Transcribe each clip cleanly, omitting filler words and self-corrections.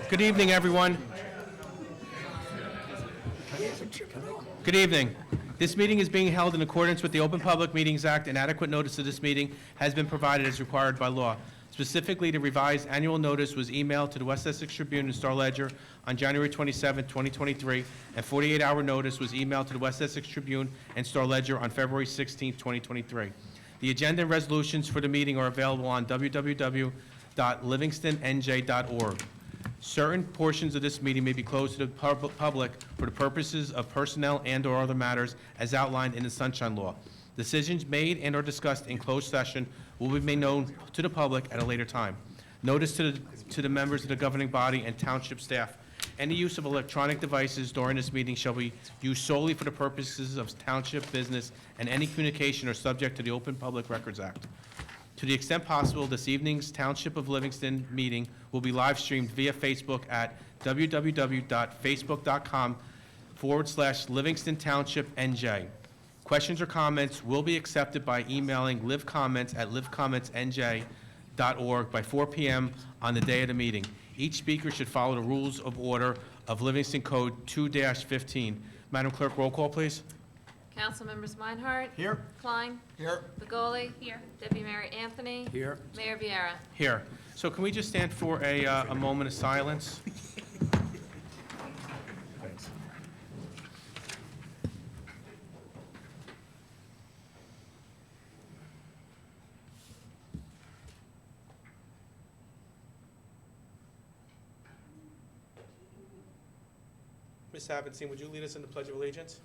Good evening, everyone. Good evening. This meeting is being held in accordance with the Open Public Meetings Act, and adequate notice of this meeting has been provided as required by law. Specifically, the revised annual notice was emailed to the West Essex Tribune and Star Ledger on January 27, 2023, and 48-hour notice was emailed to the West Essex Tribune and Star Ledger on February 16, 2023. The agenda and resolutions for the meeting are available on www.livingstonnj.org. Certain portions of this meeting may be closed to the public for the purposes of personnel and/or other matters as outlined in the Sunshine Law. Decisions made and/or discussed in closed session will be made known to the public at a later time. Notice to the members of the governing body and township staff. Any use of electronic devices during this meeting shall be used solely for the purposes of township business, and any communication are subject to the Open Public Records Act. To the extent possible, this evening's Township of Livingston meeting will be live streamed via Facebook at www.facebook.com/Livingston Township NJ. Questions or comments will be accepted by emailing livcomments@livecommentsnj.org by 4 p.m. on the day of the meeting. Each speaker should follow the rules of order of Livingston Code 2-15. Madam Clerk, roll call, please. Council members Meinhardt. Here. Klein. Here. Begoli. Here. Deputy Mayor Anthony. Here. Mayor Vieira. Here. So can we just stand for a moment of silence? Ms. Havenstein, would you lead us in the Pledge of Allegiance?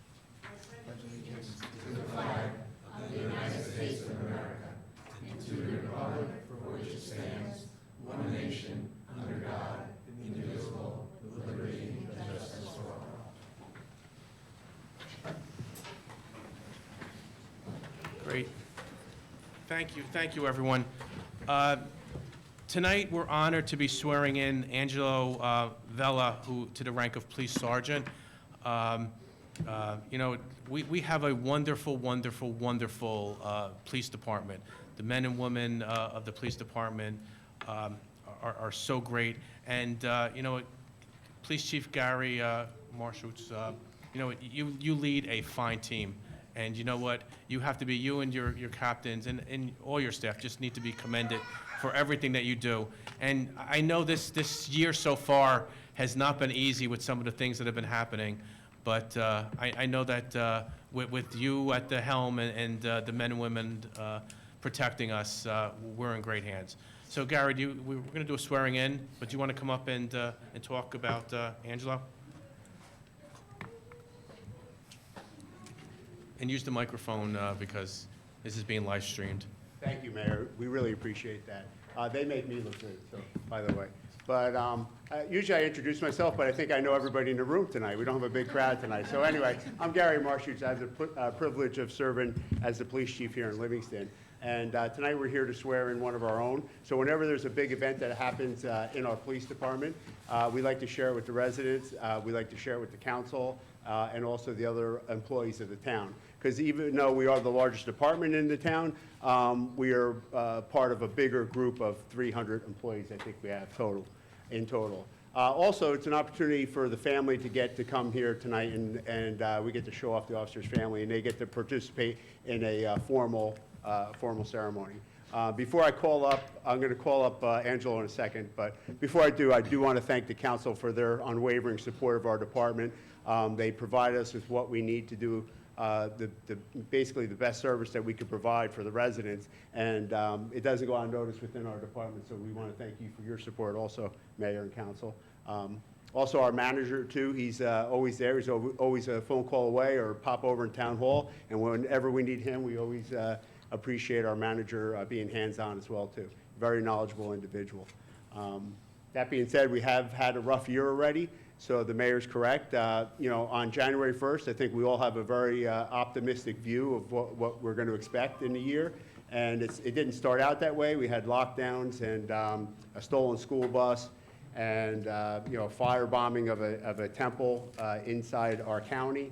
Great. Thank you, everyone. Tonight, we're honored to be swearing in Angelo Vella, who to the rank of police sergeant. You know, we have a wonderful, wonderful, wonderful police department. The men and women of the police department are so great. And, you know, Police Chief Gary Marshutz, you know, you lead a fine team. And you know what? You have to be, you and your captains and all your staff just need to be commended for everything that you do. And I know this year so far has not been easy with some of the things that have been happening. But I know that with you at the helm and the men and women protecting us, we're in great hands. So Gary, we're going to do a swearing in, but do you want to come up and talk about Angelo? And use the microphone because this is being live streamed. Thank you, Mayor. We really appreciate that. They make me look good, so, by the way. But usually I introduce myself, but I think I know everybody in the room tonight. We don't have a big crowd tonight. So anyway, I'm Gary Marshutz. I have the privilege of serving as the police chief here in Livingston. And tonight we're here to swear in one of our own. So whenever there's a big event that happens in our police department, we like to share it with the residents. We like to share it with the council and also the other employees of the town. Because even though we are the largest department in the town, we are part of a bigger group of 300 employees, I think we have in total. Also, it's an opportunity for the family to get to come here tonight, and we get to show off the officer's family, and they get to participate in a formal ceremony. Before I call up, I'm going to call up Angelo in a second, but before I do want to thank the council for their unwavering support of our department. They provide us with what we need to do basically the best service that we could provide for the residents, and it doesn't go unnoticed within our department, so we want to thank you for your support also, Mayor and Council. Also our manager too, he's always there, he's always a phone call away or pop over in Town Hall, and whenever we need him, we always appreciate our manager being hands-on as well too. Very knowledgeable individual. That being said, we have had a rough year already. So the mayor's correct. You know, on January 1st, I think we all have a very optimistic view of what we're going to expect in the year. And it didn't start out that way. We had lockdowns and a stolen school bus and you know, firebombing of a temple inside our county.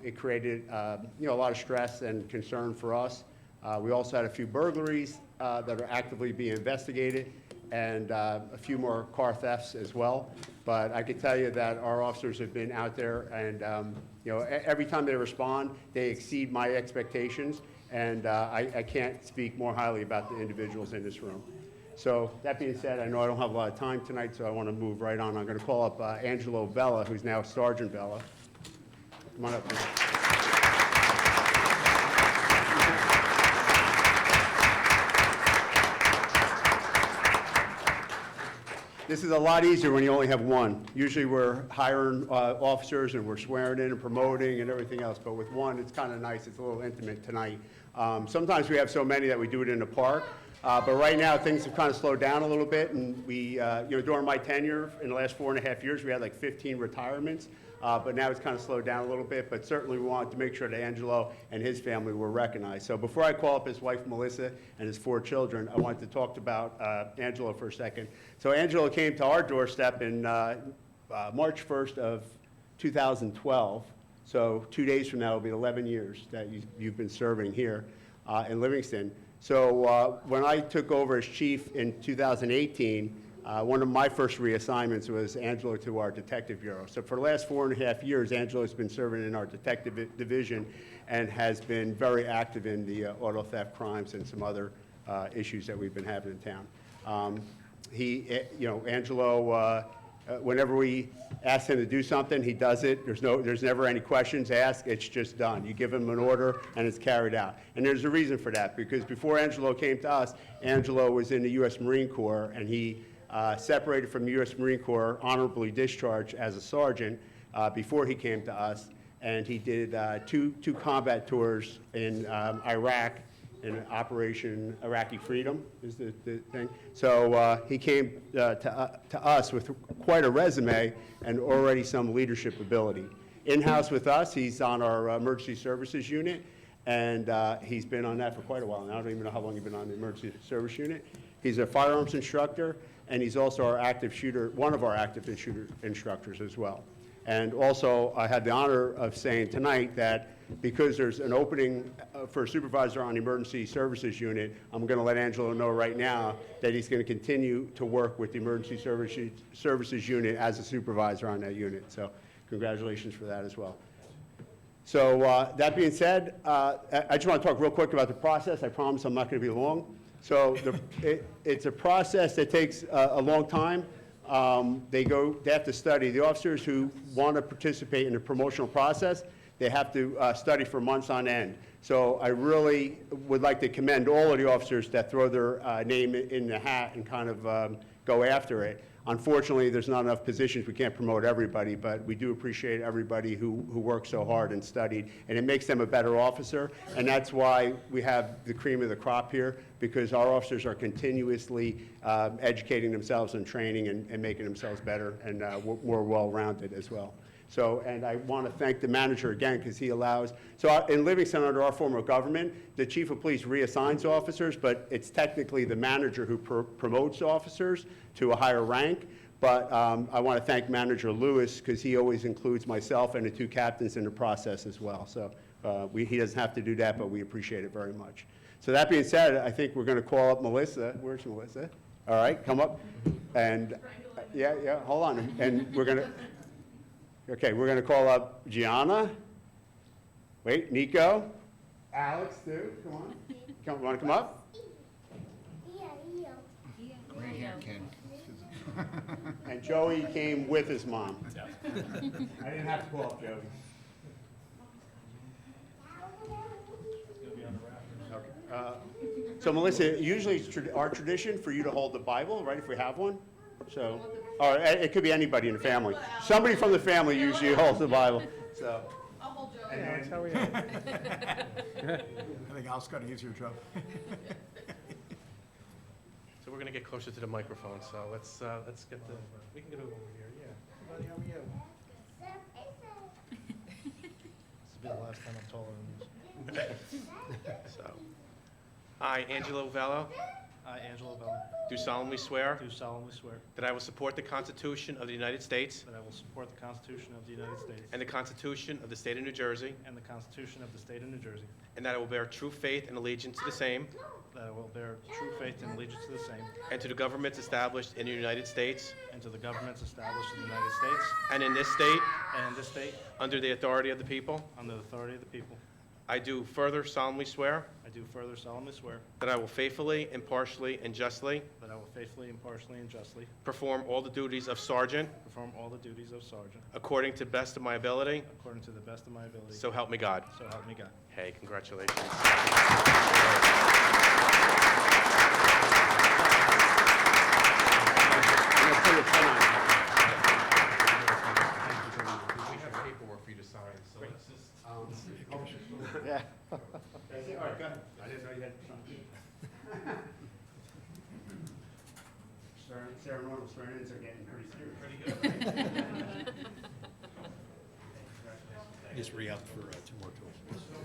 It created you know, a lot of stress and concern for us. We also had a few burglaries that are actively being investigated, and a few more car thefts as well. But I can tell you that our officers have been out there, and every time they respond, they exceed my expectations, and I can't speak more highly about the individuals in this room. So that being said, I know I don't have a lot of time tonight, so I want to move right on. I'm going to call up Angelo Vella, who's now Sergeant Vella. Come on up, please. This is a lot easier when you only have one. Usually we're hiring officers and we're swearing in and promoting and everything else, but with one, it's kind of nice. It's a little intimate tonight. Sometimes we have so many that we do it in the park, but right now things have kind of slowed down a little bit, and we, during my tenure in the last 4.5 years, we had like 15 retirements, but now it's kind of slowed down a little bit, but certainly we wanted to make sure that Angelo and his family were recognized. So before I call up his wife, Melissa, and his 4 children, I wanted to talk about Angelo for a second. So Angelo came to our doorstep in March 1st of 2012. So 2 days from now, it'll be 11 years that you've been serving here in Livingston. So when I took over as chief in 2018, one of my first reassignments was Angelo to our detective bureau. So for the last 4.5 years, Angelo has been serving in our detective division and has been very active in the auto theft crimes and some other issues that we've been having in town. Angelo, whenever we ask him to do something, he does it. There's never any questions asked. It's just done. You give him an order, and it's carried out. And there's a reason for that, because before Angelo came to us, Angelo was in the U.S. Marine Corps, and he separated from the U.S. Marine Corps, honorably discharged as a sergeant before he came to us, and he did two combat tours in Iraq, in Operation Iraqi Freedom is the thing. So he came to us with quite a resume and already some leadership ability. In-house with us, he's on our emergency services unit, and he's been on that for quite a while now. I don't even know how long he's been on the emergency service unit. He's a firearms instructor, and he's also our active shooter, one of our active shooter instructors as well. And also, I had the honor of saying tonight that because there's an opening for a supervisor on the emergency services unit, I'm going to let Angelo know right now that he's going to continue to work with the emergency services unit as a supervisor on that unit. So congratulations for that as well. So that being said, I just want to talk real quick about the process. I promise I'm not going to be long. So it's a process that takes a long time. They have to study. The officers who want to participate in the promotional process, they have to study for months on end. So I really would like to commend all of the officers that throw their name in the hat and kind of go after it. Unfortunately, there's not enough positions. We can't promote everybody, but we do appreciate everybody who worked so hard and studied, and it makes them a better officer. And that's why we have the cream of the crop here, because our officers are continuously educating themselves and training and making themselves better and more well-rounded as well. So, and I want to thank the manager again, because he allows, so in Livingston, under our form of government, the chief of police reassigns officers, but it's technically the manager who promotes officers to a higher rank. But I want to thank Manager Lewis, because he always includes myself and the 2 captains in the process as well. So he doesn't have to do that, but we appreciate it very much. So that being said, I think we're going to call up Melissa. Where's Melissa? All right, come up. And yeah, hold on. And we're going to, okay, we're going to call up Gianna. Wait, Nico. Alex, too. Come on. Want to come up? Right here, kid. And Joey came with his mom. I didn't have to call up Joey. Okay. So Melissa, usually it's our tradition for you to hold the Bible, right, if we have one? So, or it could be anybody in the family. Somebody from the family usually holds the Bible. So. I'll hold Joey. And That's how we are. I think Al's got an easier job. So we're going to get closer to the microphone, so let's get the, we can get over here, yeah. Everybody, how are you? This will be the last time I'm taller than you. So, hi, Angelo Vello. I, Angelo Vella, do solemnly swear do solemnly swear that I will support the Constitution of the United States that I will support the Constitution of the United States and the Constitution of the State of New Jersey, and the Constitution of the State of New Jersey, and that I will bear true faith and allegiance to the same that I will bear true faith and allegiance to the same, and to the governments established in the United States and to the governments established in the United States and in this state and in this state, under the authority of the people. under the authority of the people. I do further solemnly swear I do further solemnly swear that I will faithfully, impartially, and justly that I will faithfully, impartially, and justly perform all the duties of sergeant perform all the duties of sergeant according to best of my ability, according to the best of my ability. so help me God. So help me God. Hey, congratulations. I'm gonna put your pen on. We have paperwork for you to sign, so let's just... Yeah. That's it, all right, go ahead. I didn't know you had something. Sarah Normal swearing-ins are getting pretty serious. Pretty good. Just re-up for 2 more tours.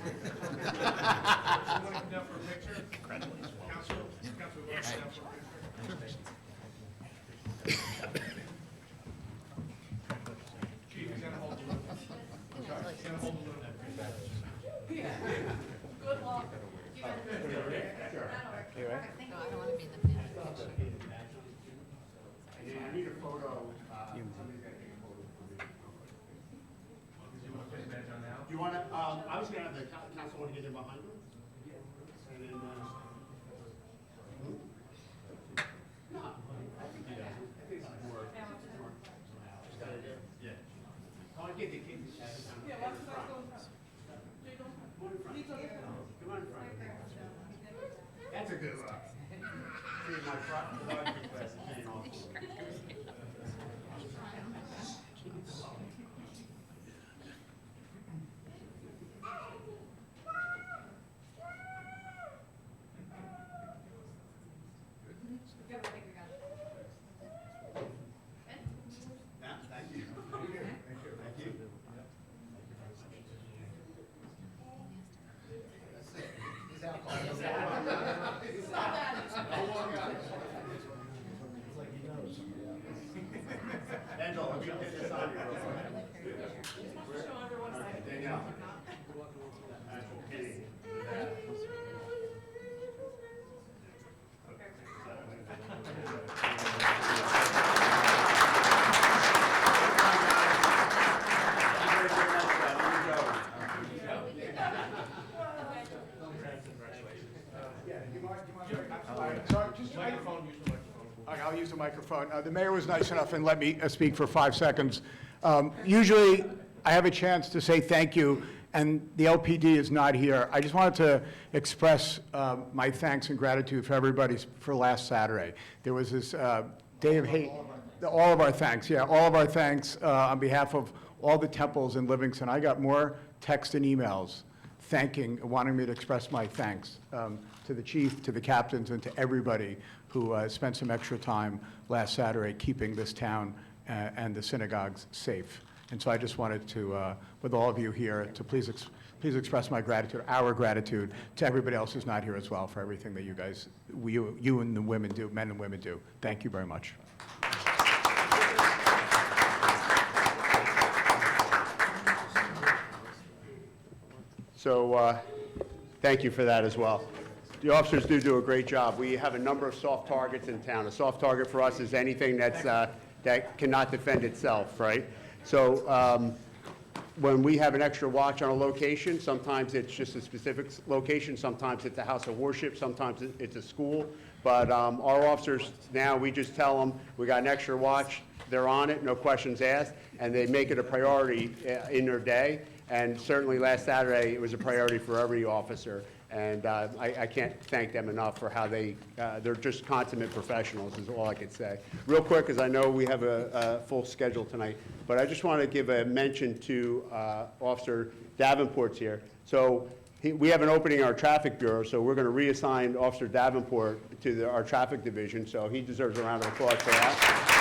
Want to come down for a picture? Congratulations. Council, we want to come down for a picture. Chief, he's gonna hold the little. He's gonna hold the little. I don't want to be in the family picture. I need a photo, somebody's gotta take a photo for me. Do you want to, I was gonna have the council want to get in behind you? And then, no, I think it's more. Just gotta do, yeah. I want to get the kids. Come on in front. That's a good one. See, my photography class is paying off. Yeah, thank you. Thank you. Thank you. Angela, let me get this on you real quick. Okay, Danielle. Kenny. I'll use the microphone. The mayor was nice enough and let me speak for 5 seconds. Usually, I have a chance to say thank you, and the LPD is not here. I just wanted to express my thanks and gratitude for everybody for last Saturday. There was this day of hate. All of our thanks, yeah, all of our thanks on behalf of all the temples in Livingston. I got more texts and emails wanting me to express my thanks to the chief, to the captains, and to everybody who spent some extra time last Saturday keeping this town and the synagogues safe. And so I just wanted to, with all of you here, to please express my gratitude, our gratitude, to everybody else who's not here as well for everything that you guys, you and the women do, men and women do. Thank you very much. So, thank you for that as well. The officers do a great job. We have a number of soft targets in town. A soft target for us is anything that's, that cannot defend itself, right? So, when we have an extra watch on a location, sometimes it's just a specific location, sometimes it's a house of worship, sometimes it's a school. But our officers now, we just tell them, we got an extra watch, they're on it, no questions asked, and they make it a priority in their day. And certainly last Saturday, it was a priority for every officer. And I can't thank them enough for how they're just consummate professionals is all I could say. Real quick, because I know we have a full schedule tonight, but I just want to give a mention to Officer Davenport's here. So we have an opening in our traffic bureau, so we're going to reassign Officer Davenport to our traffic division, so he deserves a round of applause for that.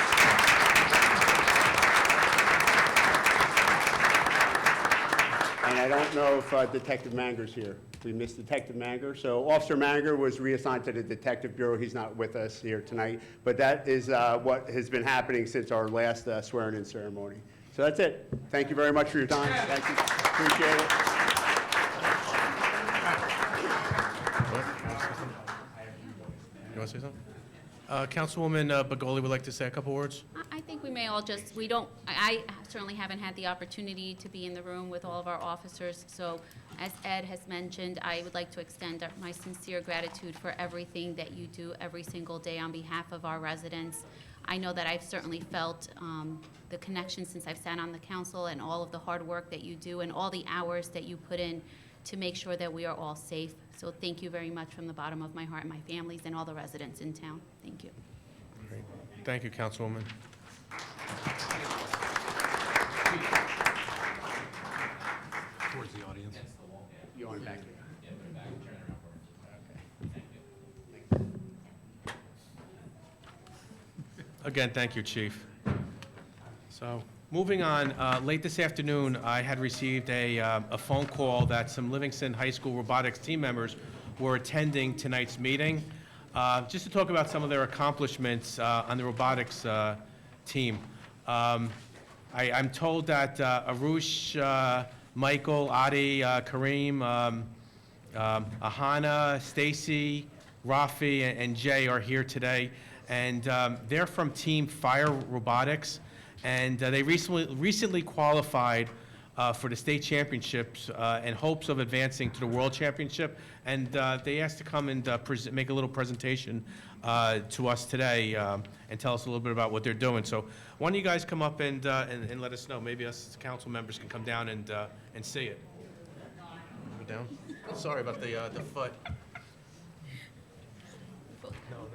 And I don't know if Detective Manger's here. We missed Detective Manger. So Officer Manger was reassigned to the Detective Bureau. He's not with us here tonight. But that is what has been happening since our last swearing-in ceremony. So that's it. Thank you very much for your time. Thank you. Appreciate it. You want to say something? Councilwoman Begoli would like to say a couple words. I think we may all just, I certainly haven't had the opportunity to be in the room with all of our officers, so as Ed has mentioned, I would like to extend my sincere gratitude for everything that you do every single day on behalf of our residents. I know that I've certainly felt the connection since I've sat on the council and all of the hard work that you do and all the hours that you put in to make sure that we are all safe. So thank you very much from the bottom of my heart and my families and all the residents in town. Thank you. Great. Thank you, Councilwoman. Towards the audience. You want it back here? Again, thank you, Chief. So, moving on, late this afternoon, I had received a phone call that some Livingston High School robotics team members were attending tonight's meeting, just to talk about some of their accomplishments on the robotics team. I'm told that Arush, Michael, Adi, Kareem, Ahana, Stacy, Rafi, and Jay are here today, and they're from Team Fire Robotics, and they recently qualified for the state championships in hopes of advancing to the world championship, and they asked to come and make a little presentation to us today and tell us a little bit about what they're doing. So why don't you guys come up and let us know? Maybe us council members can come down and see it. Go down. Sorry about the foot. No,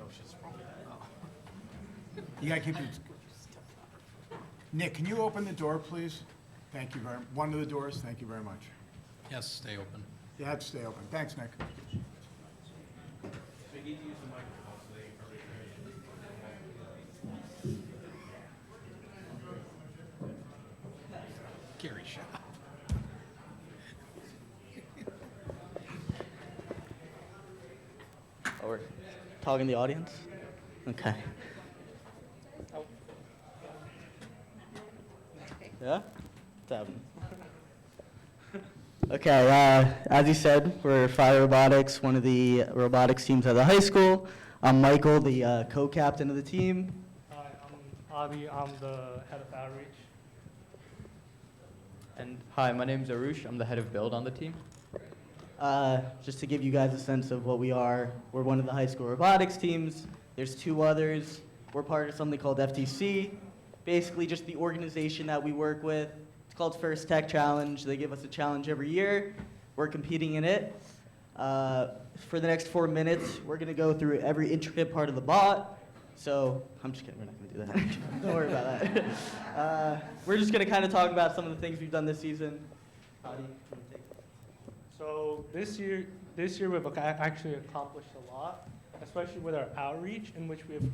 she's wrong. You gotta keep it. Nick, can you open the door, please? Thank you very, one of the doors, thank you very much. Yes, stay open. You have to stay open. Thanks, Nick. They need to use the microphone, so they Gary shot. Oh, we're talking to the audience? Okay. Yeah? What's happening? Okay, as you said, we're Fire Robotics, one of the robotics teams at the high school. I'm Michael, the co-captain of the team. Hi, I'm Avi. I'm the head of outreach. And hi, my name's Arush. I'm the head of build on the team. Just to give you guys a sense of what we are, we're one of the high school robotics teams. There's two others. We're part of something called FTC, basically just the organization that we work with. It's called First Tech Challenge. They give us a challenge every year. We're competing in it. For the next 4 minutes, we're going to go through every intricate part of the bot. So, I'm just kidding, we're not going to do that. Don't worry about that. We're just going to kind of talk about some of the things we've done this season. Adi, you wanna take it? So this year we've actually accomplished a lot, especially with our outreach, in which we've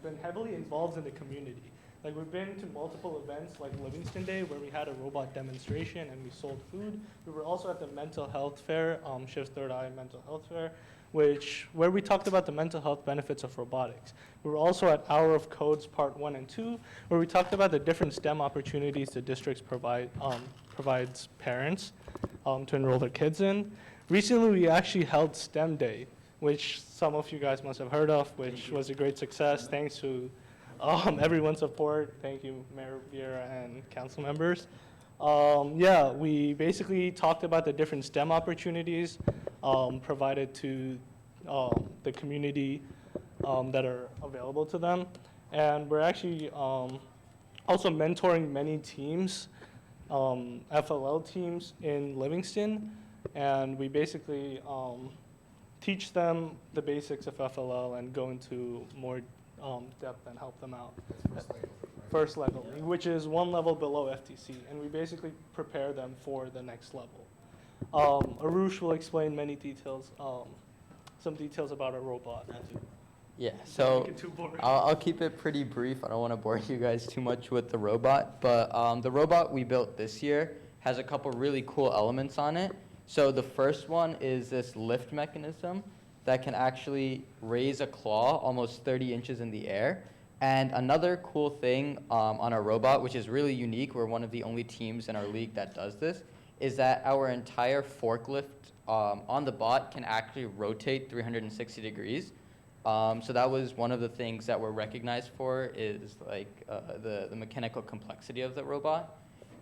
been heavily involved in the community. Like, we've been to multiple events like Livingston Day, where we had a robot demonstration and we sold food. We were also at the mental health fair, Shift Third Eye Mental Health Fair, where we talked about the mental health benefits of robotics. We were also at Hour of Codes Part 1 and 2, where we talked about the different STEM opportunities the districts provides parents to enroll their kids in. Recently, we actually held STEM Day, which some of you guys must have heard of, which was a great success thanks to everyone's support. Thank you, Mayor Vieira and council members. Yeah, we basically talked about the different STEM opportunities provided to the community that are available to them. And we're actually also mentoring many teams, FLL teams in Livingston. And we basically teach them the basics of FLL and go into more depth and help them out. First level, which is one level below FTC, and we basically prepare them for the next level. Arush will explain many details, some details about a robot. Yeah, so Make it too boring. I'll keep it pretty brief. I don't want to bore you guys too much with the robot, but the robot we built this year has a couple really cool elements on it. So the first one is this lift mechanism that can actually raise a claw almost 30 inches in the air. And another cool thing on our robot, which is really unique, we're one of the only teams in our league that does this, is that our entire forklift on the bot can actually rotate 360 degrees. So that was one of the things that we're recognized for, is like the mechanical complexity of the robot.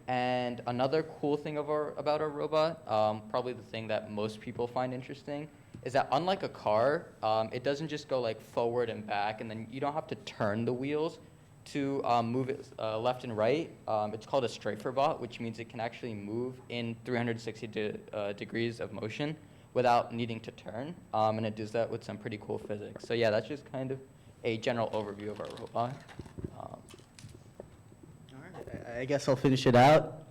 And another cool thing about our robot, probably the thing that most people find interesting, is that unlike a car, it doesn't just go like forward and back, and then you don't have to turn the wheels to move it left and right. It's called a strafer bot, which means it can actually move in 360 degrees of motion without needing to turn, and it does that with some pretty cool physics. So yeah, that's just kind of a general overview of our robot. I guess I'll finish it out.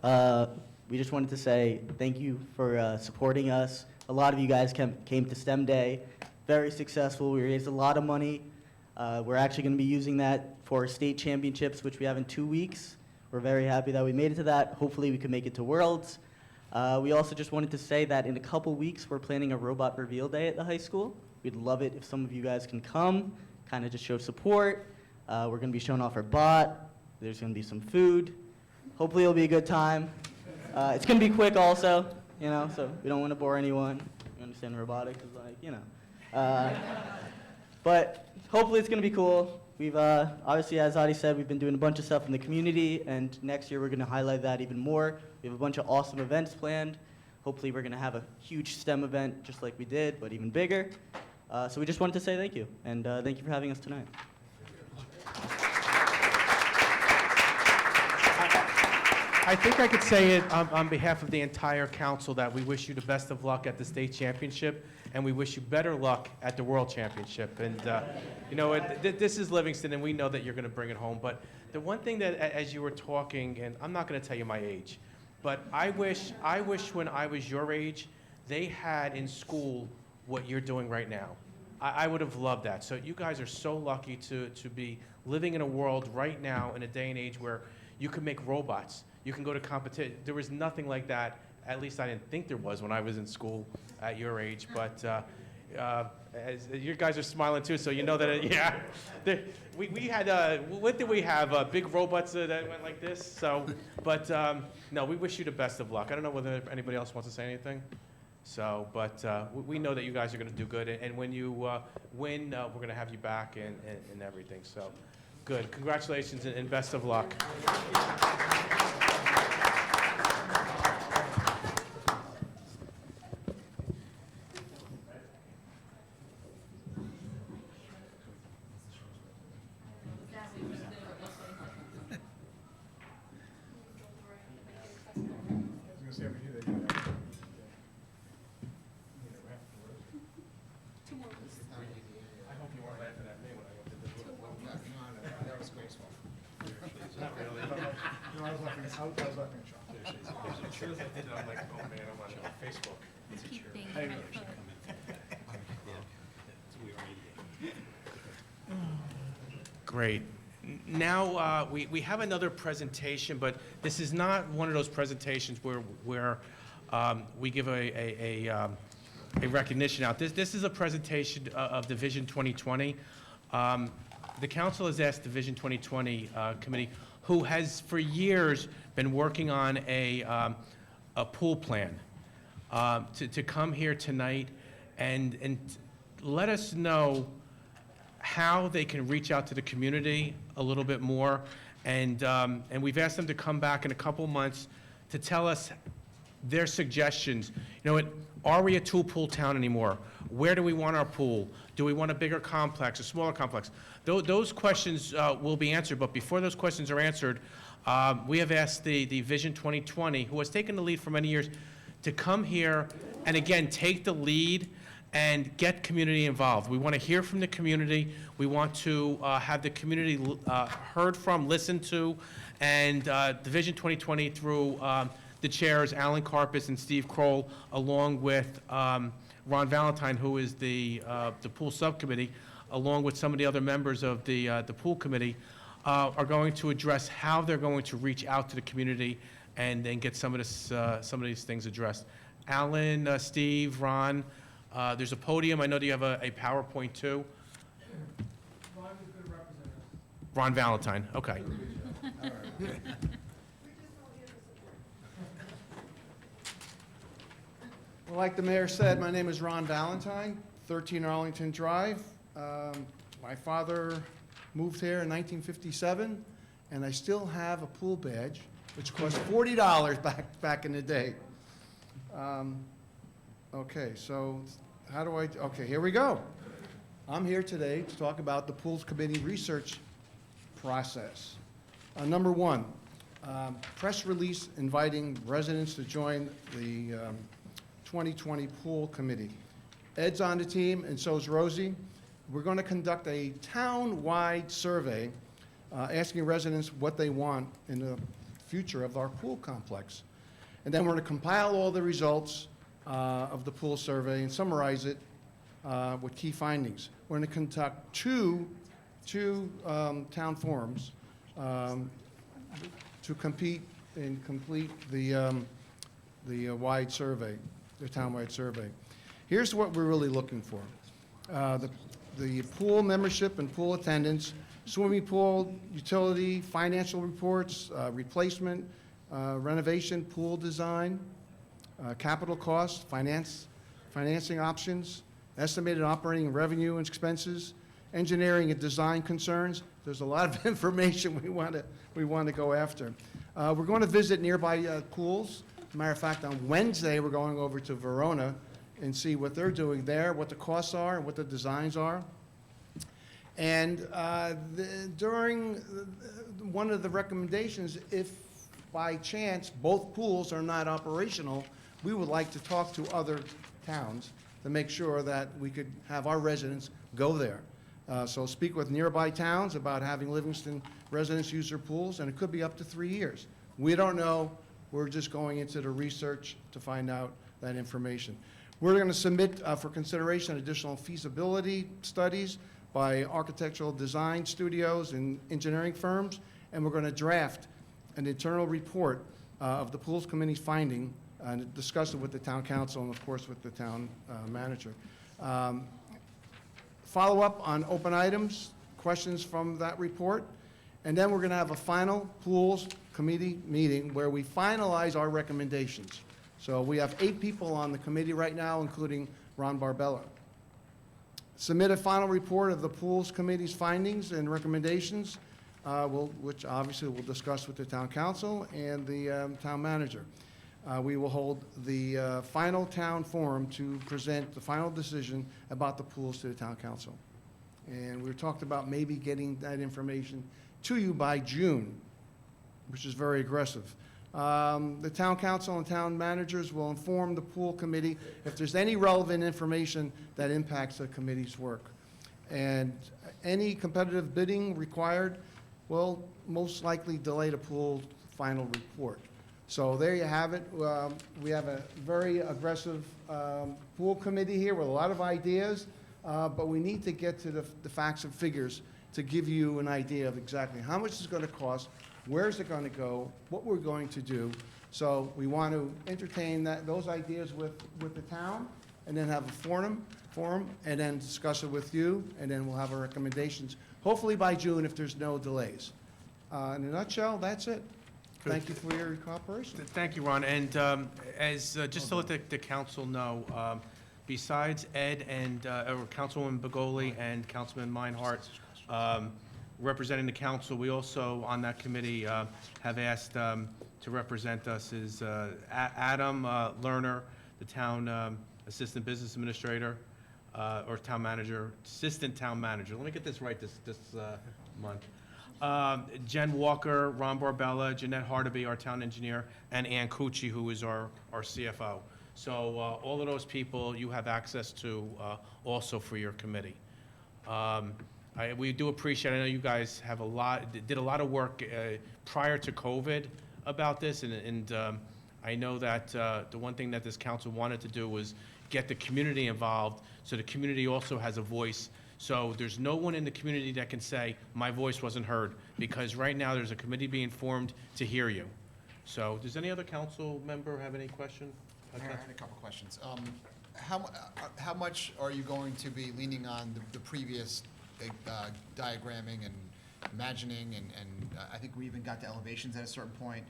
We just wanted to say thank you for supporting us. A lot of you guys came to STEM Day. Very successful. We raised a lot of money. We're actually going to be using that for state championships, which we have in 2 weeks. We're very happy that we made it to that. Hopefully we can make it to Worlds. We also just wanted to say that in a couple weeks, we're planning a robot reveal day at the high school. We'd love it if some of you guys can come, kind of just show support. We're going to be showing off our bot. There's going to be some food. Hopefully it'll be a good time. It's going to be quick also, you know, so we don't want to bore anyone. You understand robotics is like, you know. But hopefully it's going to be cool. We've, obviously, as Adi said, we've been doing a bunch of stuff in the community, and next year we're going to highlight that even more. We have a bunch of awesome events planned. Hopefully we're going to have a huge STEM event just like we did, but even bigger. So we just wanted to say thank you, and thank you for having us tonight. I think I could say it on behalf of the entire council that we wish you the best of luck at the state championship, and we wish you better luck at the world championship. And you know, this is Livingston, and we know that you're going to bring it home. But the one thing that, as you were talking, and I'm not going to tell you my age, but I wish when I was your age, they had in school what you're doing right now. I would have loved that. So you guys are so lucky to be living in a world right now in a day and age where you can make robots. You can go to competition. There was nothing like that. At least I didn't think there was when I was in school at your age. But as you guys are smiling too, so you know that, yeah. We had, what did we have? Big robots that went like this. So, but no, we wish you the best of luck. I don't know whether anybody else wants to say anything. So, but we know that you guys are going to do good. And when you win, we're going to have you back and everything. So, good. Congratulations and best of luck. As soon as I did it, I'm like, oh man, I'm on Facebook. Keep being right foot. Great. Now, we have another presentation, but this is not one of those presentations where we give a recognition out. This is a presentation of the Vision 2020. The council has asked the Vision 2020 committee, who has for years been working on a pool plan, to come here tonight and let us know how they can reach out to the community a little bit more. And we've asked them to come back in a couple months to tell us their suggestions. You know what? Are we a two-pool town anymore? Where do we want our pool? Do we want a bigger complex, a smaller complex? Those questions will be answered, but before those questions are answered, we have asked the Vision 2020, who has taken the lead for many years, to come here and again take the lead and get community involved. We want to hear from the community. We want to have the community heard from, listened to, and the Vision 2020 through the chairs, Alan Karpus and Steve Kroll, along with Ron Valentine, who is the pool subcommittee, along with some of the other members of the pool committee, are going to address how they're going to reach out to the community and then get some of these things addressed. Alan, Steve, Ron, there's a podium. I know that you have a PowerPoint too. Ron is going to represent us. Ron Valentine, okay. Well, like the mayor said, my name is Ron Valentine, 13 Arlington Drive. My father moved here in 1957, and I still have a pool badge, which cost $40 back in the day. Okay, so how do I, okay, here we go. I'm here today to talk about the Pools Committee research process. Number one, press release inviting residents to join the 2020 Pool Committee. Ed's on the team, and so is Rosie. We're going to conduct a town-wide survey asking residents what they want in the future of our pool complex. And then we're going to compile all the results of the pool survey and summarize it with key findings. We're going to conduct two town forums to compete and complete the wide survey, the town-wide survey. Here's what we're really looking for. The pool membership and pool attendance, swimming pool, utility, financial reports, replacement, renovation, pool design, capital costs, financing options, estimated operating revenue and expenses, engineering and design concerns. There's a lot of information we want to go after. We're going to visit nearby pools. As a matter of fact, on Wednesday, we're going over to Verona and see what they're doing there, what the costs are, and what the designs are. And during one of the recommendations, if by chance both pools are not operational, we would like to talk to other towns to make sure that we could have our residents go there. So speak with nearby towns about having Livingston residents use their pools, and it could be up to 3 years. We don't know. We're just going into the research to find out that information. We're going to submit for consideration additional feasibility studies by architectural design studios and engineering firms, and we're going to draft an internal report of the Pools Committee's finding and discuss it with the town council and, of course, with the town manager. Follow up on open items, questions from that report, and then we're going to have a final Pools Committee meeting where we finalize our recommendations. So we have 8 people on the committee right now, including Ron Barbella. Submit a final report of the Pools Committee's findings and recommendations, which obviously we'll discuss with the town council and the town manager. We will hold the final town forum to present the final decision about the pools to the town council. And we talked about maybe getting that information to you by June, which is very aggressive. The town council and town managers will inform the pool committee if there's any relevant information that impacts the committee's work. And any competitive bidding required will most likely delay the pool final report. So there you have it. We have a very aggressive pool committee here with a lot of ideas, but we need to get to the facts and figures to give you an idea of exactly how much it's going to cost, where's it going to go, what we're going to do. So we want to entertain those ideas with the town, and then have a forum, and then discuss it with you, and then we'll have our recommendations, hopefully by June if there's no delays. In a nutshell, that's it. Good. Thank you for your cooperation. Thank you, Ron. And just to let the council know, besides Ed and or Councilwoman Begoli and Councilman Meinhardt representing the council, we also on that committee have asked to represent us is Adam Lerner, the town assistant business administrator or town manager, assistant town manager. Let me get this right this month. Jen Walker, Ron Barbella, Jeanette Hardaby, our town engineer, and Ann Cucci, who is our CFO. So all of those people you have access to also for your committee. We do appreciate, I know you guys have did a lot of work prior to COVID about this, and I know that the one thing that this council wanted to do was get the community involved, so the community also has a voice. So there's no one in the community that can say, my voice wasn't heard, because right now there's a committee being formed to hear you. So, does any other council member have any question? Mayor, I had a couple questions. How much are you going to be leaning on the previous diagramming and imagining, and I think we even got to elevations at a certain point,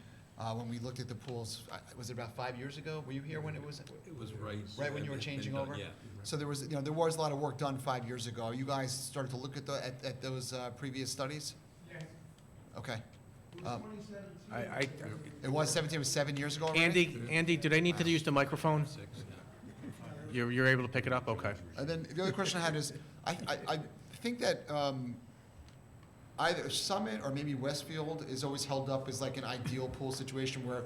when we looked at the pools, was it about 5 years ago? Were you here when it was? It was right. Right when you were it's been changing done, over? Yeah. So there was, there was a lot of work done 5 years ago. You guys started to look at those previous studies? Yes. Okay. It was 17, it was 7 years ago already? Andy, do they need to use the microphone? 6, yeah. You're able to pick it up? Okay. And then the other question I had is, I think that either Summit or maybe Westfield is always held up as like an ideal pool situation where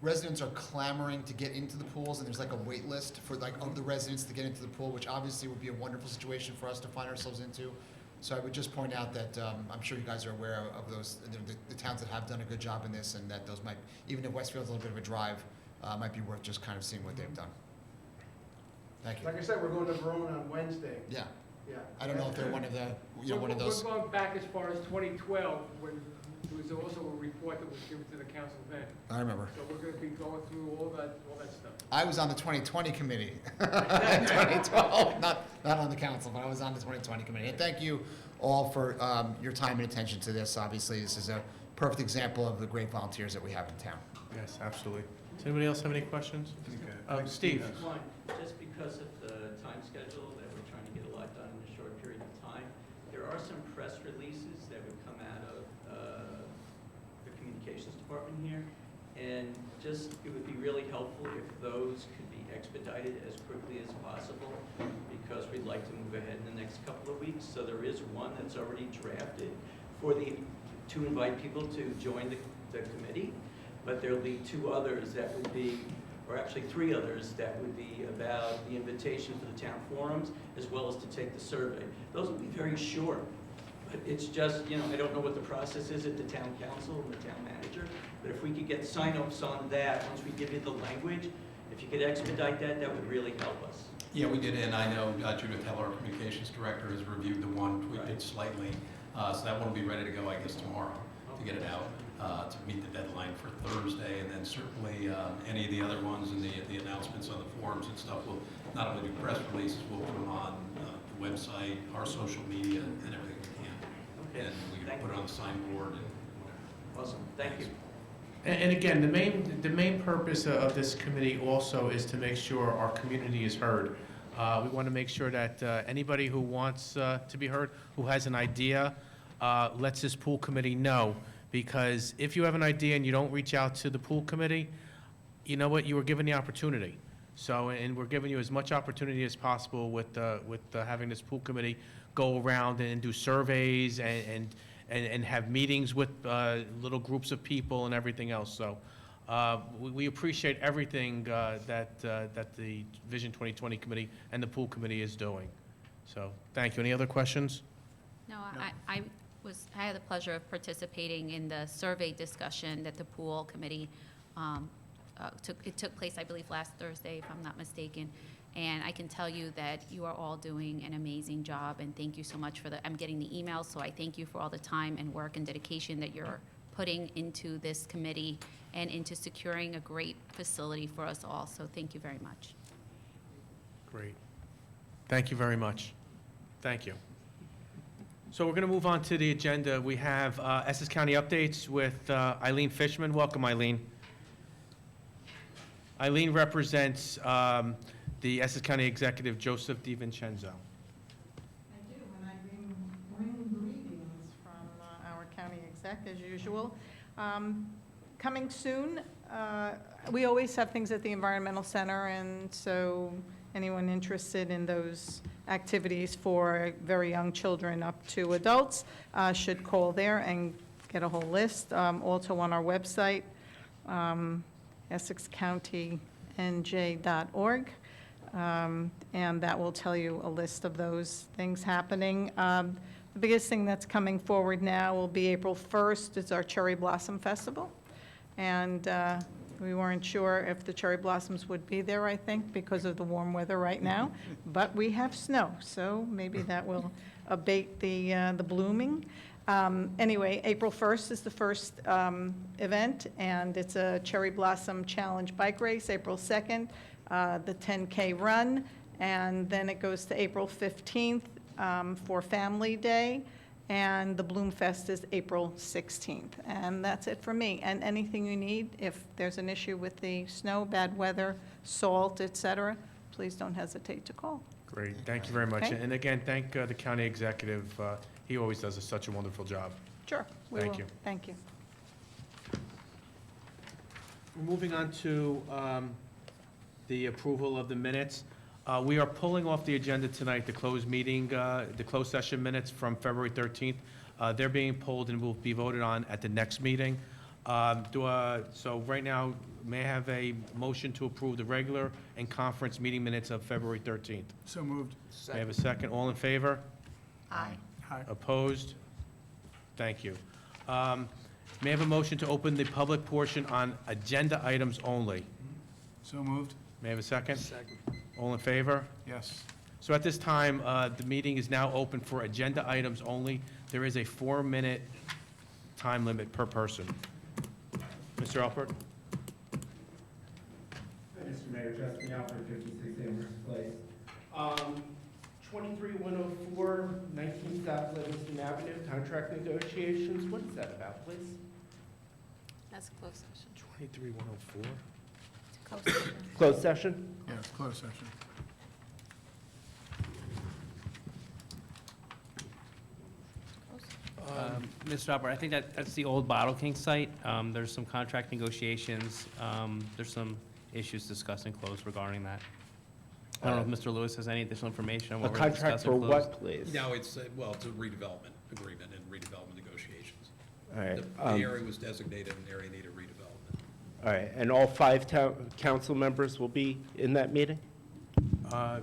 residents are clamoring to get into the pools, and there's like a wait list for like of the residents to get into the pool, which obviously would be a wonderful situation for us to find ourselves into. So I would just point out that I'm sure you guys are aware of those, the towns that have done a good job in this, and that those might, even if Westfield's a little bit of a drive, might be worth just kind of seeing what they've done. Thank you. Like I said, we're going to Verona on Wednesday. Yeah. Yeah. I don't know if they're one of the, one of those. We're going back as far as 2012, when there was also a report that was given to the council then. I remember. So we're going to be going through all that stuff. I was on the 2020 committee in 2012, not on the council, but I was on the 2020 committee. And thank you all for your time and attention to this. Obviously, this is a perfect example of the great volunteers that we have in town. Yes, absolutely. Does anybody else have any questions? Steve? Just because of the time schedule that we're trying to get a lot done in a short period of time, there are some press releases that would come out of the communications department here, and just it would be really helpful if those could be expedited as quickly as possible, because we'd like to move ahead in the next couple of weeks. So there is one that's already drafted to invite people to join the committee, but there'll be 2 others that would be, or actually 3 others that would be about the invitation for the town forums, as well as to take the survey. Those will be very short, but it's just, I don't know what the process is at the town council and the town manager, but if we could get sign-ups on that, once we give you the language, if you could expedite that, that would really help us. Yeah, we did, and I know Judith Heller, our communications director, has reviewed the one, tweaked it slightly. So that one will be ready to go, I guess, tomorrow to get it out, to meet the deadline for Thursday. And then certainly any of the other ones and the announcements on the forums and stuff, will not only do press releases, we'll put them on the website, our social media, and everything we can. Okay. And we Thank put it you. on the signboard and whatever. Awesome, thank you. And again, the main purpose of this committee also is to make sure our community is heard. We want to make sure that anybody who wants to be heard, who has an idea, lets this pool committee know. Because if you have an idea and you don't reach out to the pool committee, you know what, you were given the opportunity. So, and we're giving you as much opportunity as possible with having this pool committee go around and do surveys and have meetings with little groups of people and everything else. So we appreciate everything that the Vision 2020 committee and the pool committee is doing. So thank you. Any other questions? No, I had the pleasure of participating in the survey discussion that the pool committee took place, I believe, last Thursday, if I'm not mistaken. And I can tell you that you are all doing an amazing job, and thank you so much for I'm getting the emails, so I thank you for all the time and work and dedication that you're putting into this committee and into securing a great facility for us all. So thank you very much. Great. Thank you very much. Thank you. So we're going to move on to the agenda. We have Essex County updates with Eileen Fishman. Welcome, Eileen. Eileen represents the Essex County Executive, Joseph DiVincenzo. I do, and I bring greetings from our county exec, as usual. Coming soon, we always have things at the Environmental Center, and so anyone interested in those activities for very young children up to adults should call there and get a whole list. Also on our website, EssexCountyNJ.org. And that will tell you a list of those things happening. The biggest thing that's coming forward now will be April 1st. It's our Cherry Blossom Festival. And we weren't sure if the cherry blossoms would be there, I think, because of the warm weather right now. But we have snow, so maybe that will abate the blooming. Anyway, April 1st is the first event, and it's a Cherry Blossom Challenge bike race. April 2nd, the 10K run, and then it goes to April 15th for Family Day, and the Bloom Fest is April 16th. And that's it for me. And anything you need, if there's an issue with the snow, bad weather, salt, et cetera, please don't hesitate to call. Great, thank you very much. Okay. And again, thank the county executive. He always does such a wonderful job. Sure, we Thank will. you. Thank you. We're moving on to the approval of the minutes. We are pulling off the agenda tonight the closed meeting, the closed session minutes from February 13th. They're being pulled and will be voted on at the next meeting. So right now, may I have a motion to approve the regular and conference meeting minutes of February 13th? So moved. May I have a second? All in favor? Aye. Opposed? Thank you. May I have a motion to open the public portion on agenda items only? So moved. May I have a second? Second. All in favor? Yes. So at this time, the meeting is now open for agenda items only. There is a 4-minute time limit per person. Mr. Alpert? Mr. Mayor, Justin Alford, 56 Amherst Place. 23104, 19 South Livingston Avenue, contract negotiations. What is that about, please? That's a closed session. 23104? It's a closed session. Closed session? Yeah, it's closed session. Mr. Albert, I think that's the old Bottle King site. There's some contract negotiations. There's some issues discussed in closed regarding that. I don't know if Mr. Lewis has any additional information on A what we're contract discussing for closed. what, please? No, it's, well, it's a redevelopment agreement and redevelopment negotiations. All right. The area was designated an area needed redevelopment. All right, and all 5 council members will be in that meeting? That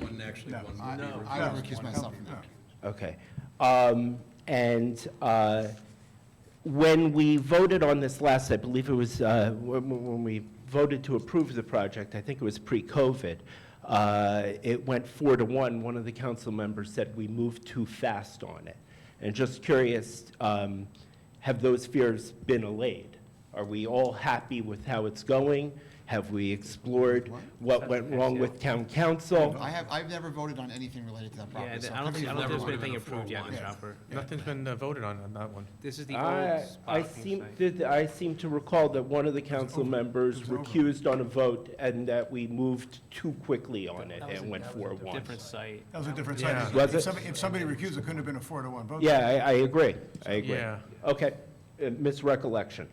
one actually, No, one. I would be I reviewed. would recuse myself from that. Okay. And when we voted on this last, I believe it was when we voted to approve the project, I think it was pre-COVID, it went 4-1. One of the council members said we moved too fast on it. And just curious, have those fears been allayed? Are we all happy with how it's going? Have we explored what went wrong with town council? I've never voted on anything related to that Yeah, property. so I don't think never there's been voted anything on a approved yet, 4-1. Mr. Alpert. Nothing's been voted on that one. This is the old I Bottle King site. I seem to recall that one of the council members It was over. recused on a vote and that we moved too quickly on it and went 4-1. Different site. That was a different Yeah. site. Was it? If somebody recused, it couldn't have been a 4-1 vote. Yeah, I agree. I agree. Yeah. Okay, misrecollection.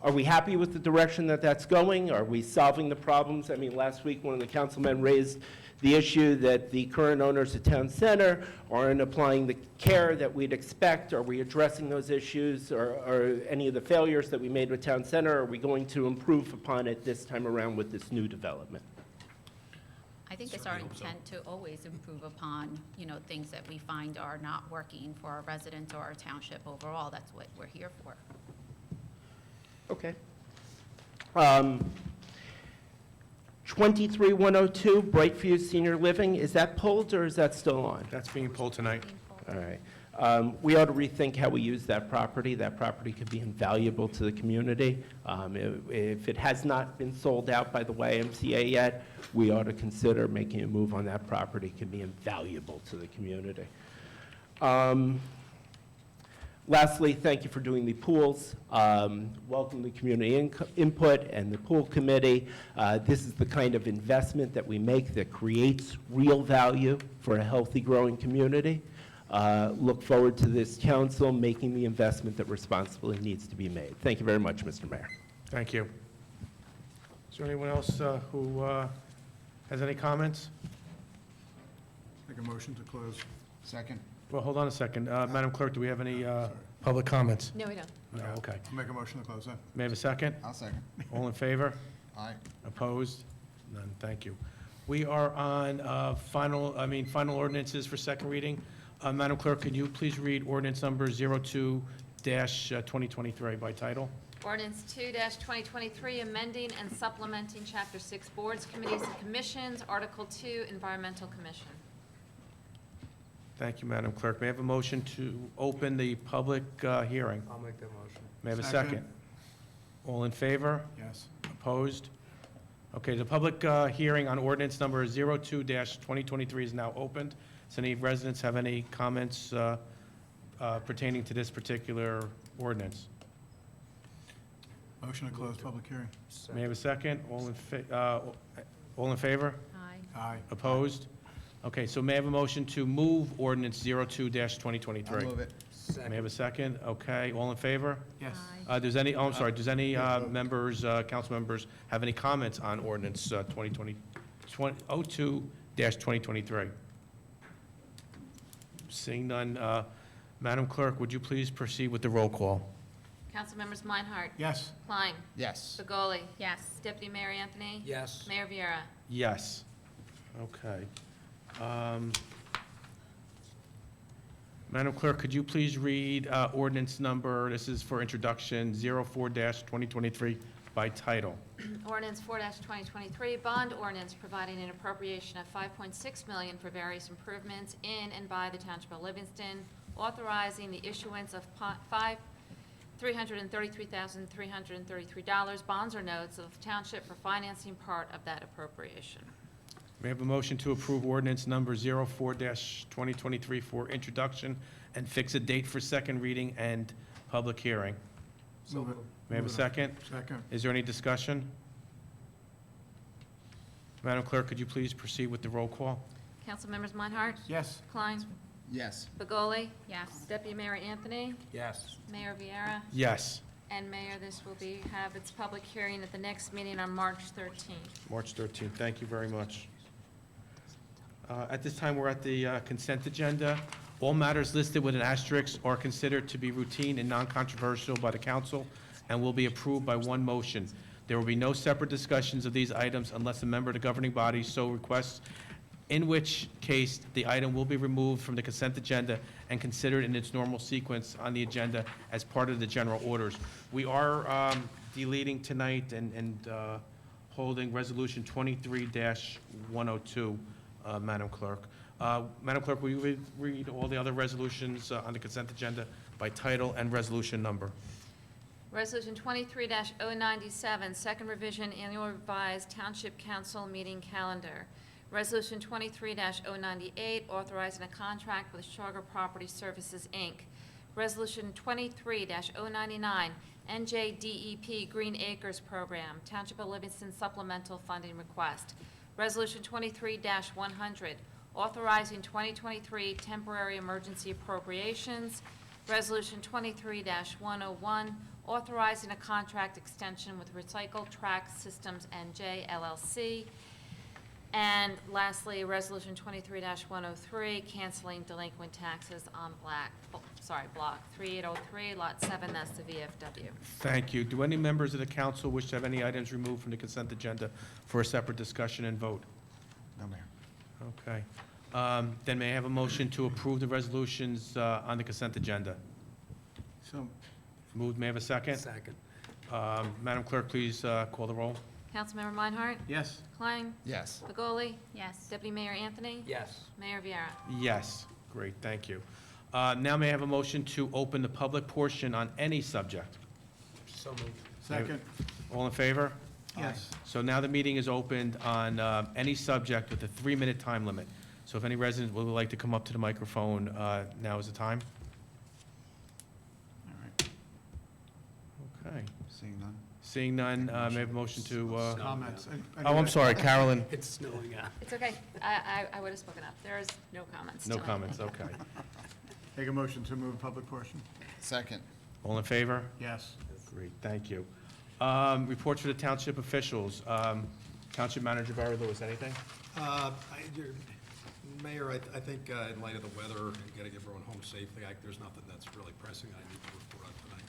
Are we happy with the direction that that's going? Are we solving the problems? I mean, last week, one of the councilmen raised the issue that the current owners of Town Center aren't applying the care that we'd expect. Are we addressing those issues or any of the failures that we made with Town Center? Are we going to improve upon it this time around with this new development? I think it's our intent to always improve upon, things that we find are not working for our residents or our township overall. That's what we're here for. Okay. 23102, Brightview Senior Living, is that pulled or is that still on? That's being pulled tonight. All right. We ought to rethink how we use that property. That property could be invaluable to the community. If it has not been sold out by the YMCA yet, we ought to consider making a move on that property. It could be invaluable to the community. Lastly, thank you for doing the pools. Welcome the community input and the pool committee. This is the kind of investment that we make that creates real value for a healthy, growing community. Look forward to this council making the investment that responsibly needs to be made. Thank you very much, Mr. Mayor. Thank you. Is there anyone else who has any comments? Make a motion to close. Second. Well, hold on a second. Madam Clerk, do we have any public comments? No, we don't. No, okay. I'll make a motion to close then. May I have a second? I'll second. All in favor? Aye. Opposed? None, thank you. We are on final ordinances for second reading. Madam Clerk, can you please read ordinance number 02-2023 by title? Ordinance 2-2023, amending and supplementing Chapter 6 Boards, Committees, and Commissions, Article 2, Environmental Commission. Thank you, Madam Clerk. May I have a motion to open the public hearing? I'll make that motion. May I have a Second. second? All in favor? Yes. Opposed? Okay, the public hearing on ordinance number 02-2023 is now opened. Does any residents have any comments pertaining to this particular ordinance? Motion to close public hearing. May I have a second? All in favor? Aye. Aye. Opposed? Okay, so may I have a motion to move ordinance 02-2023? I'll move it. May I have a second? Okay, all in favor? Yes. Aye. Does any, oh, I'm sorry, does any members, council members, have any comments on ordinance 02-2023? Seeing none, Madam Clerk, would you please proceed with the roll call? Councilmembers Meinhardt? Yes. Klein? Yes. Begoli? Yes. Deputy Mayor Anthony? Yes. Mayor Viera? Yes. Okay. Madam Clerk, could you please read ordinance number, this is for introduction, 04-2023 by title? Ordinance 4-2023, bond ordinance providing an appropriation of $5.6 million for various improvements in and by the Township of Livingston, authorizing the issuance of $333,333 bonds or notes of Township for financing part of that appropriation. May I have a motion to approve ordinance number 04-2023 for introduction and fix a date for second reading and public hearing? Move it. May I have a second? Second. Is there any discussion? Madam Clerk, could you please proceed with the roll call? Councilmembers Meinhardt? Yes. Klein? Yes. Begoli? Yes. Deputy Mayor Anthony? Yes. Mayor Viera? Yes. And Mayor, this will have its public hearing at the next meeting on March 13th. March 13th, thank you very much. At this time, we're at the consent agenda. All matters listed with an asterisk are considered to be routine and non-controversial by the council and will be approved by one motion. There will be no separate discussions of these items unless a member of the governing body so requests, in which case the item will be removed from the consent agenda and considered in its normal sequence on the agenda as part of the general orders. We are deleting tonight and holding Resolution 23-102, Madam Clerk. Madam Clerk, will you read all the other resolutions on the consent agenda by title and resolution number? Resolution 23-097, second revision, annual revised Township Council meeting calendar. Resolution 23-098, authorizing a contract with Sugar Property Services, Inc. Resolution 23-099, NJDEP Green Acres Program, Township of Livingston Supplemental Funding Request. Resolution 23-100, authorizing 2023 temporary emergency appropriations. Resolution 23-101, authorizing a contract extension with Recycle Track Systems NJ LLC. And lastly, Resolution 23-103, canceling delinquent taxes on Block 3803, Lot 7, that's the VFW. Thank you. Do any members of the council wish to have any items removed from the consent agenda for a separate discussion and vote? No, Mayor. Okay. Then may I have a motion to approve the resolutions on the consent agenda? So, Moved, may I have a second? Second. Madam Clerk, please call the roll. Councilmember Meinhardt? yes. Klein? Yes. Begoli? Yes. Deputy Mayor Anthony? Yes. Mayor Viera? Yes. Great, thank you. Now may I have a motion to open the public portion on any subject? So moved. Second. All in favor? Yes. So now the meeting is opened on any subject with a 3-minute time limit. So if any resident would like to come up to the microphone, now is the time. All right. Okay. Seeing none? Seeing none, may I have a motion to, Comments? oh, I'm sorry, Carolyn. It's snowing out. It's okay. I would have spoken up. There is no comments No tonight. comments, okay. Make a motion to move public portion. Second. All in favor? Yes. Great, thank you. Reports for the township officials. Township Manager Barry Lewis, anything? Mayor, I think in light of the weather and getting everyone home safely, there's nothing that's really pressing I need to report on tonight.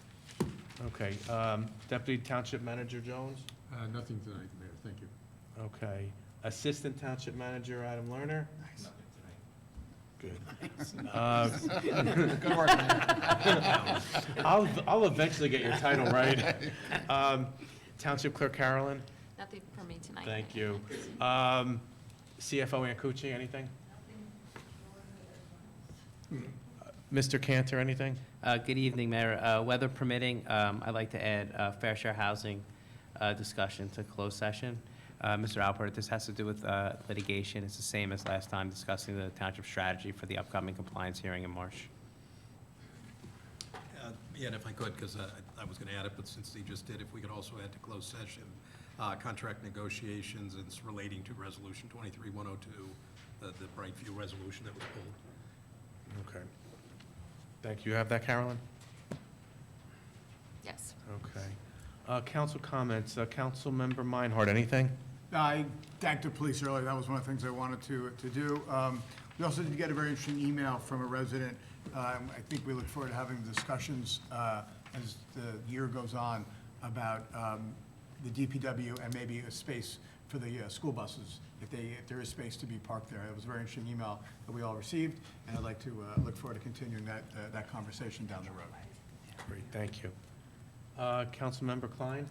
Okay. Deputy Township Manager Jones? Nothing tonight, Mayor, thank you. Okay. Assistant Township Manager Adam Lerner? Good. Good work, Mayor. I'll eventually get your title right. Township Clerk Carolyn? Nothing for me tonight. Thank you. CFO Ancucci, anything? Mr. Cantor, anything? Good evening, Mayor. Weather permitting, I'd like to add fair share housing discussion to closed session. Mr. Alpert, this has to do with litigation. It's the same as last time discussing the township strategy for the upcoming compliance hearing in March. Yeah, and if I could, because I was going to add it, but since he just did, if we could also add to closed session, contract negotiations, and it's relating to Resolution 23102, the Brightview resolution that was pulled. Okay. Thank you. You have that, Carolyn? Yes. Okay. Council comments. Councilmember Meinhardt, anything? I thanked the police earlier. That was one of the things I wanted to do. We also did get a very interesting email from a resident. I think we look forward to having discussions as the year goes on about the DPW and maybe a space for the school buses, if there is space to be parked there. It was a very interesting email that we all received, and I'd like to look forward to continuing that conversation down the road. Great, thank you. Councilmember Klein?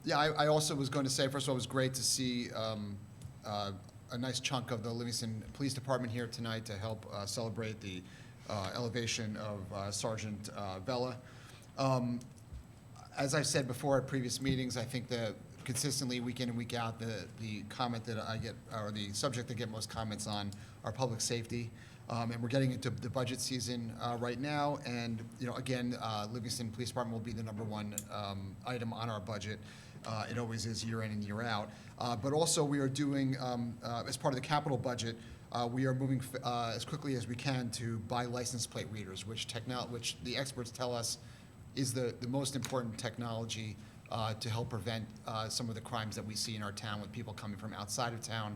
Yeah, I also was going to say, first of all, it was great to see a nice chunk of the Livingston Police Department here tonight to help celebrate the elevation of Sergeant Vella. As I've said before at previous meetings, I think that consistently, week in and week out, the comment that I get, or the subject I get most comments on, are public safety. And we're getting into the budget season right now, and again, Livingston Police Department will be the #1 item on our budget. It always is year in and year out. But also, we are doing, as part of the capital budget, we are moving as quickly as we can to buy license plate readers, which the experts tell us is the most important technology to help prevent some of the crimes that we see in our town with people coming from outside of town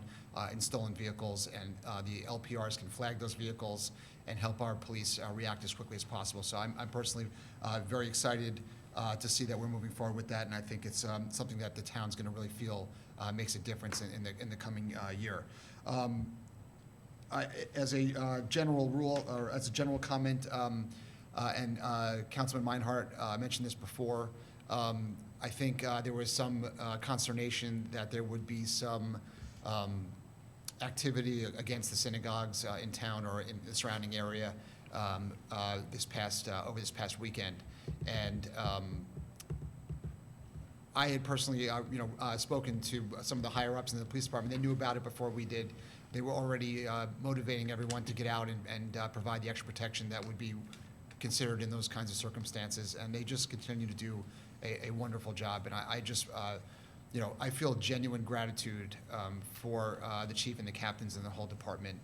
in stolen vehicles, and the LPRs can flag those vehicles and help our police react as quickly as possible. So I'm personally very excited to see that we're moving forward with that, and I think it's something that the town's going to really feel makes a difference in the coming year. As a general rule, or as a general comment, and Councilman Meinhardt mentioned this before, I think there was some consternation that there would be some activity against the synagogues in town or in the surrounding area over this past weekend, and I had personally, spoken to some of the higher ups in the police department. They knew about it before we did. They were already motivating everyone to get out and provide the extra protection that would be considered in those kinds of circumstances, and they just continue to do a wonderful job. And I just, I feel genuine gratitude for the chief and the captains and the whole department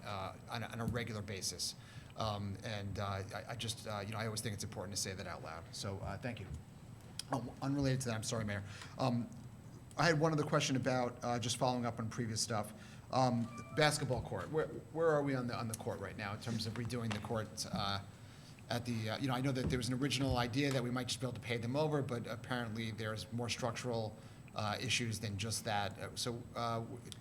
on a regular basis. And I just, I always think it's important to say that out loud. So thank you. Unrelated to that, I'm sorry, Mayor. I had one other question about just following up on previous stuff. Basketball court. Where are we on the court right now in terms of redoing the courts? At the, I know that there was an original idea that we might just be able to pave them over, but apparently there's more structural issues than just that. So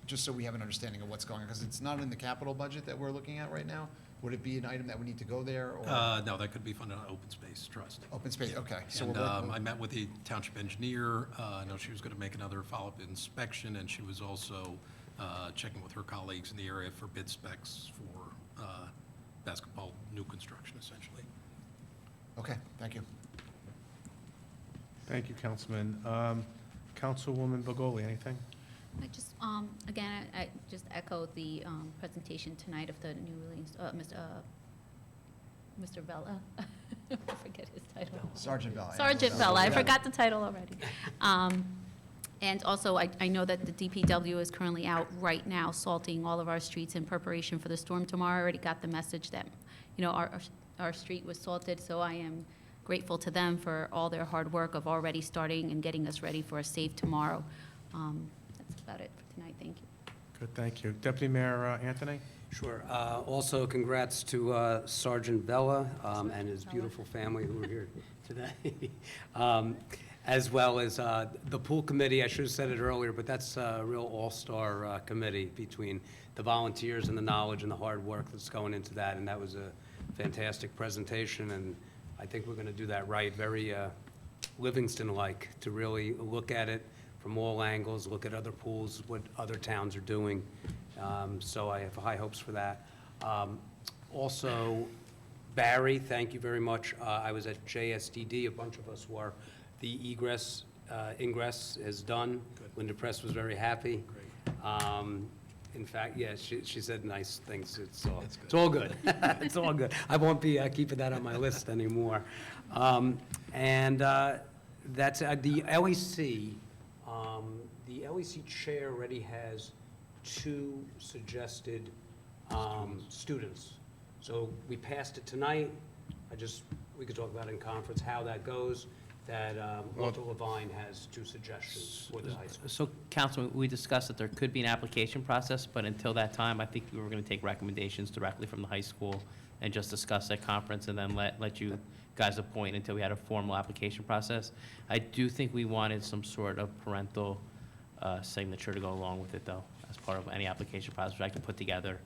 just so we have an understanding of what's going on, because it's not in the capital budget that we're looking at right now. Would it be an item that would need to go there? Or? No, that could be funded on Open Space Trust. Open Space, okay. So And we're I met with the township engineer. I know she was going to make another follow-up inspection, and she was also checking with her colleagues in the area for bid specs for basketball new construction, essentially. Okay, thank you. Thank you, Councilman. Councilwoman Bogoli, anything? I just, again, I just echo the presentation tonight of the new release, Mr. Vella. I forget his title. Sergeant Vella. Sergeant Vella, I forgot the title already. And also, I know that the DPW is currently out right now salting all of our streets in preparation for the storm tomorrow. I already got the message that, our street was salted, so I am grateful to them for all their hard work of already starting and getting us ready for a safe tomorrow. That's about it for tonight. Thank you. Good, thank you. Deputy Mayor Anthony? Sure. Also, congrats to Sergeant Vella and his beautiful family who are here today, as well as the pool committee. I should have said it earlier, but that's a real all-star committee between the volunteers and the knowledge and the hard work that's going into that, and that was a fantastic presentation, and I think we're going to do that right, very Livingston-like, to really look at it from all angles, look at other pools, what other towns are doing. So I have high hopes for that. Also, Barry, thank you very much. I was at JSDD, a bunch of us were. The ingress is done. Linda Press was very happy. In fact, yeah, she said nice things. It's all good. It's all good. I won't be keeping that on my list anymore. And that's the LEC. The LEC chair already has 2 suggested students. So we passed it tonight. We could talk about in conference how that goes. That Walter Levine has 2 suggestions for the high school. So, Councilman, we discussed that there could be an application process, but until that time, I think we were going to take recommendations directly from the high school and just discuss at conference and then let you guys appoint until we had a formal application process. I do think we wanted some sort of parental signature to go along with it, though, as part of any application process I can put together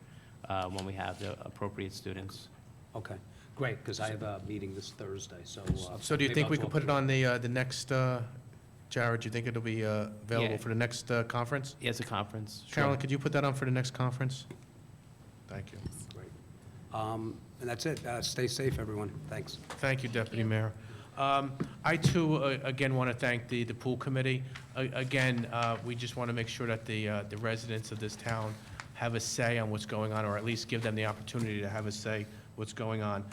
when we have the appropriate students. Okay, great, because I have a meeting this Thursday, so. So do you maybe think I'll we could talk put it to on the next, Jared, do you think it'll be available Yeah. for the next conference? Yeah, it's a conference. Sure. Carolyn, could you put that on for the next conference? Thank you. Great. And that's it. Stay safe, everyone. Thanks. Thank you, Deputy Mayor. I too, again, want to thank the pool committee. Again, we just want to make sure that the residents of this town have a say on what's going on, or at least give them the opportunity to have a say what's going on.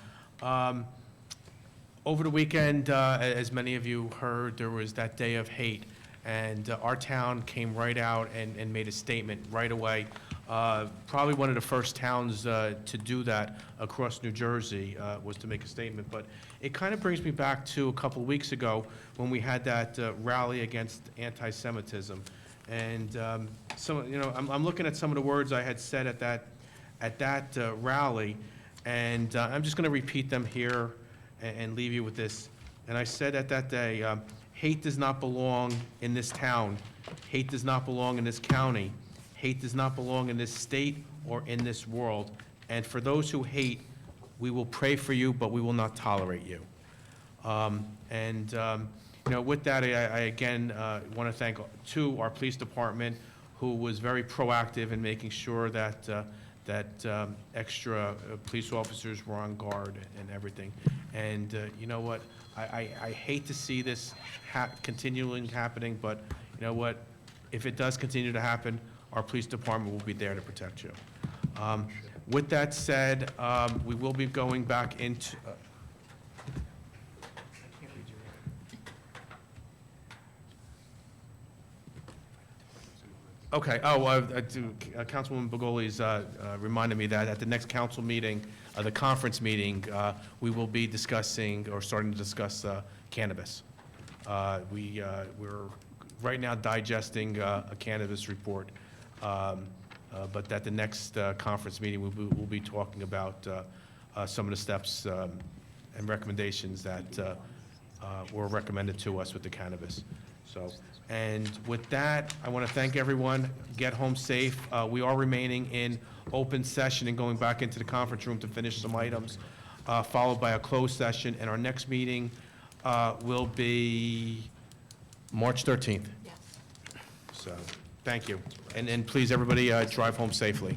Over the weekend, as many of you heard, there was that day of hate, and our town came right out and made a statement right away. Probably one of the first towns to do that across New Jersey was to make a statement. But it kind of brings me back to a couple of weeks ago when we had that rally against anti-Semitism. And I'm looking at some of the words I had said at that rally, and I'm just going to repeat them here and leave you with this. And I said at that day, hate does not belong in this town. Hate does not belong in this county. Hate does not belong in this state or in this world. And for those who hate, we will pray for you, but we will not tolerate you. With that, I again want to thank our police department, who was very proactive in making sure that extra police officers were on guard and everything. And you know what? I hate to see this continuing happening, but you know what? If it does continue to happen, our police department will be there to protect you. With that said, we will be going back into... Okay, Councilwoman Begoli's reminded me that at the next council meeting, the conference meeting, we will be discussing, or starting to discuss, cannabis. We're right now digesting a cannabis report, but at the next conference meeting, we'll be talking about some of the steps and recommendations that were recommended to us with the cannabis. And with that, I want to thank everyone. Get home safe. We are remaining in open session and going back into the conference room to finish some items, followed by a closed session. And our next meeting will be March 13th. Yes. So, thank you. And please, everybody, drive home safely.